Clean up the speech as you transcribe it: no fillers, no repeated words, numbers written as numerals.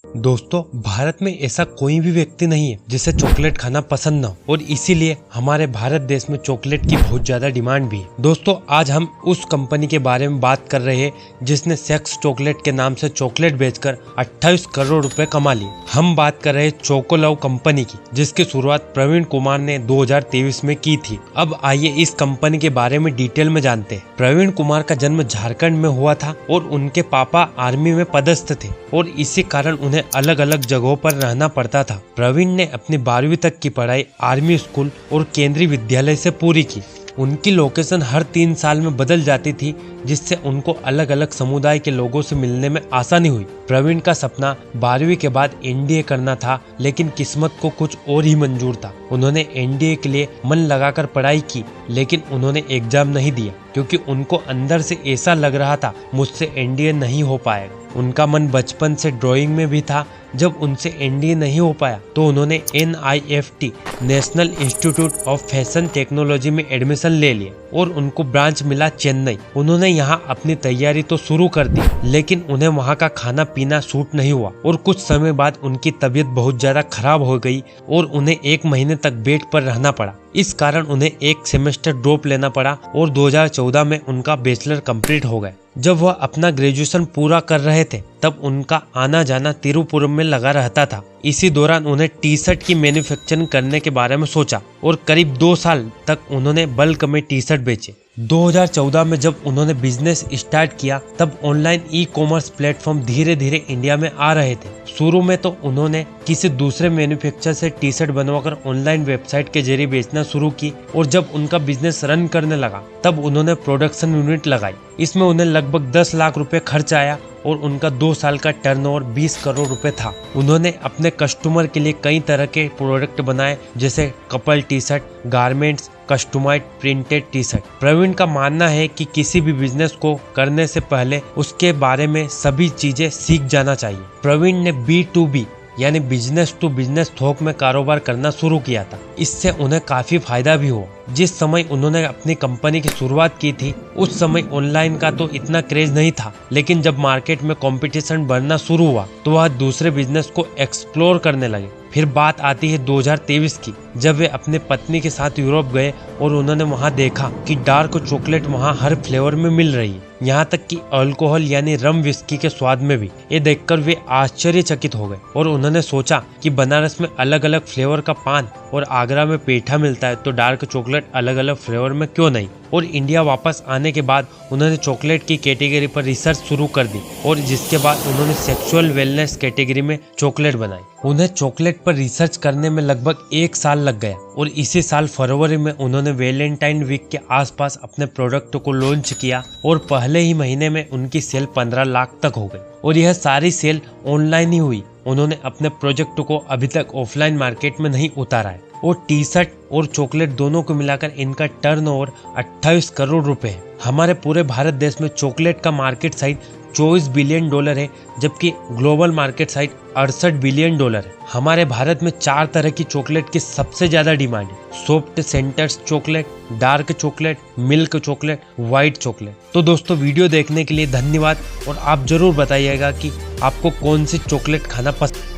दोस्तों, भारत में ऐसा कोई भी व्यक्ति नहीं है जिसे चॉकलेट खाना पसंद न हो और इसीलिए हमारे भारत देश में चॉकलेट की बहुत ज्यादा डिमांड भी है। दोस्तों, आज हम उस कंपनी के बारे में बात कर रहे हैं जिसने सेक्स चॉकलेट के नाम से चॉकलेट बेचकर 28 करोड़ रुपए कमा लिए। हम बात कर रहे हैं चोको लव कंपनी की, जिसकी शुरुआत प्रवीण कुमार ने 2023 में की थी। अब आइए इस कंपनी के बारे में डिटेल में जानते हैं। प्रवीण कुमार का जन्म झारखंड में हुआ था और उनके पापा आर्मी में पदस्थ थे और इसी कारण उन्हें अलग अलग जगहों पर रहना पड़ता था। प्रवीण ने अपनी 12वीं तक की पढ़ाई आर्मी स्कूल और केंद्रीय विद्यालय से पूरी की। उनकी लोकेशन हर 3 साल में बदल जाती थी, जिससे उनको अलग अलग समुदाय के लोगों से मिलने में आसानी हुई। प्रवीण का सपना 12वीं के बाद एनडीए करना था, लेकिन किस्मत को कुछ और ही मंजूर था। उन्होंने एनडीए के लिए मन लगाकर पढ़ाई की, लेकिन उन्होंने एग्जाम नहीं दिया क्योंकि उनको अंदर से ऐसा लग रहा था मुझसे एनडीए नहीं हो पाएगा। उनका मन बचपन से ड्राइंग में भी था। जब उनसे एनडीए नहीं हो पाया तो उन्होंने NIFT national institute of fashion technology में एडमिशन ले लिया और उनको ब्रांच मिला चेन्नई। उन्होंने यहाँ अपनी तैयारी तो शुरू कर दी, लेकिन उन्हें वहाँ का खाना पीना सूट नहीं हुआ और कुछ समय बाद उनकी तबीयत बहुत ज्यादा खराब हो गई और उन्हें 1 महीने तक बेड पर रहना पड़ा। इस कारण उन्हें 1 सेमेस्टर ड्रॉप लेना पड़ा और 2014 में उनका बैचलर कंप्लीट हो गया। जब वह अपना ग्रेजुएशन पूरा कर रहे थे तब उनका आना जाना तिरुपुरम में लगा रहता था। इसी दौरान उन्हें टी शर्ट की मैन्युफैक्चरिंग करने के बारे में सोचा और करीब 2 साल तक उन्होंने बल्क में टी शर्ट बेचे। 2014 में जब उन्होंने बिजनेस स्टार्ट किया तब ऑनलाइन ई-कॉमर्स प्लेटफॉर्म धीरे धीरे इंडिया में आ रहे थे। शुरू में तो उन्होंने किसी दूसरे मैन्युफैक्चरर से टी शर्ट बनवाकर ऑनलाइन वेबसाइट के जरिए बेचना शुरू की और जब उनका बिजनेस रन करने लगा तब उन्होंने प्रोडक्शन यूनिट लगाई। इसमें उन्हें लगभग 10 लाख रुपए खर्च आया और उनका 2 साल का टर्नओवर 20 करोड़ रुपए था। उन्होंने अपने कस्टमर के लिए कई तरह के प्रोडक्ट बनाए, जैसे couple T shirt, garments, customized printed T shirt. Praveen का मानना है कि किसी भी बिजनेस को करने से पहले उसके बारे में सभी चीजें सीख जाना चाहिए। प्रवीण ने B2B यानी बिजनेस टू बिजनेस थोक में कारोबार करना शुरू किया था। इससे उन्हें काफी फायदा भी हुआ। जिस समय उन्होंने अपनी कंपनी की शुरुआत की थी उस समय ऑनलाइन का तो इतना क्रेज नहीं था, लेकिन जब मार्केट में कंपटीशन बढ़ना शुरू हुआ तो वह दूसरे बिजनेस को एक्सप्लोर करने लगे। फिर बात आती है 2023 की, जब वे अपने पत्नी के साथ यूरोप गए और उन्होंने वहां देखा कि डार्क चॉकलेट वहां हर फ्लेवर में मिल रही है, यहाँ तक कि अल्कोहल यानी रम विस्की के स्वाद में भी। ये देखकर वे आश्चर्यचकित हो गए और उन्होंने सोचा कि बनारस में अलग अलग फ्लेवर का पान और आगरा में पेठा मिलता है तो डार्क चॉकलेट अलग अलग फ्लेवर में क्यों नहीं। और इंडिया वापस आने के बाद उन्होंने चॉकलेट की कैटेगरी पर रिसर्च शुरू कर दी और जिसके बाद उन्होंने सेक्सुअल वेलनेस कैटेगरी में चॉकलेट बनाई। उन्हें चॉकलेट पर रिसर्च करने में लगभग 1 साल लग गया और इसी साल फरवरी में उन्होंने वैलेंटाइन वीक के आसपास अपने प्रोडक्ट को लॉन्च किया और पहले ही महीने में उनकी सेल 15 लाख तक हो गई और यह सारी सेल ऑनलाइन ही हुई। उन्होंने अपने प्रोजेक्ट को अभी तक ऑफलाइन मार्केट में नहीं उतारा है और टी शर्ट और चॉकलेट दोनों को मिलाकर इनका टर्नओवर 28 करोड़ रुपए है। हमारे पूरे भारत देश में चॉकलेट का मार्केट साइज $24 बिलियन है, जबकि ग्लोबल मार्केट साइज $68 बिलियन है। हमारे भारत में 4 तरह की चॉकलेट की सबसे ज्यादा डिमांड है: soft centres chocolate, dark chocolate, milk chocolate, white chocolate. तो दोस्तों, वीडियो देखने के लिए धन्यवाद और आप जरूर बताइएगा कि आपको कौन सी चॉकलेट खाना पसंद।